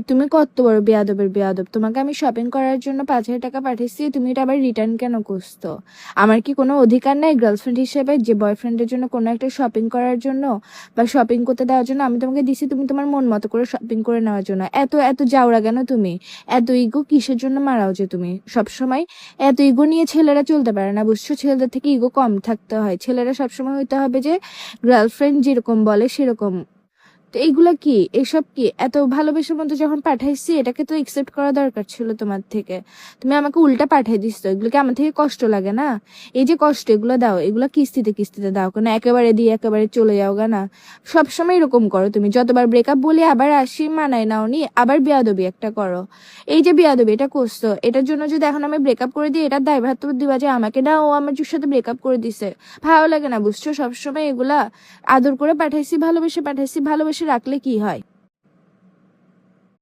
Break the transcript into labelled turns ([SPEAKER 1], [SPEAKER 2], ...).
[SPEAKER 1] তুমি কত বড় বেয়াদবের বেয়াদব! তোমাকে আমি শপিং করার জন্য 5,000 টাকা পাঠাইছি, তুমি এটা আবার রিটার্ন কেন করছো? আমার কি কোনো অধিকার নাই গার্লফ্রেন্ড হিসেবে যে বয়ফ্রেন্ডের জন্য কোনো একটা শপিং করার জন্য বা শপিং করতে দেওয়ার জন্য? আমি তোমাকে দিছি তুমি তোমার মন মতো করে শপিং করে নেওয়ার জন্য। এত এত জাউরা কেন তুমি? এত ইগো কিসের জন্য মারাও যে তুমি সবসময়? এত ইগো নিয়ে ছেলেরা চলতে পারে না, বুঝছো? ছেলেদের থেকে ইগো কম থাকতে হয়। ছেলেরা সবসময় হইতে হবে যে গার্লফ্রেন্ড যেরকম বলে সেরকম। তো এইগুলা কি, এসব কি? এত ভালোবেসে মতো যখন পাঠাইছি, এটাকে তো একসেপ্ট করা দরকার ছিল তোমার থেকে। তুমি আমাকে উল্টা পাঠাই দিচ্ছ। এগুলো কি আমার থেকে কষ্ট লাগে না? এই যে কষ্ট, এগুলো দাও, এগুলো কিস্তিতে কিস্তিতে দাও, কেন একেবারে দিয়ে একেবারে চলে যাও গা না? সবসময় এরকম করো তুমি। যতবার ব্রেকআপ বলি আবার আসি, মানায় নাও নি, আবার বেয়াদবি একটা করো। এই যে বেয়াদবি এটা করছো, এটার জন্য যদি এখন আমি ব্রেকআপ করে দিই, এটার দায়ভার তো দিবা যে আমাকে, না ও আমার সাথে ব্রেকআপ করে দিছে। ভালো লাগে না, বুঝছো? সবসময় এগুলা আদর করে পাঠাইছি, ভালোবেসে পাঠাইছি, ভালোবেসে রাখলে কি হয়?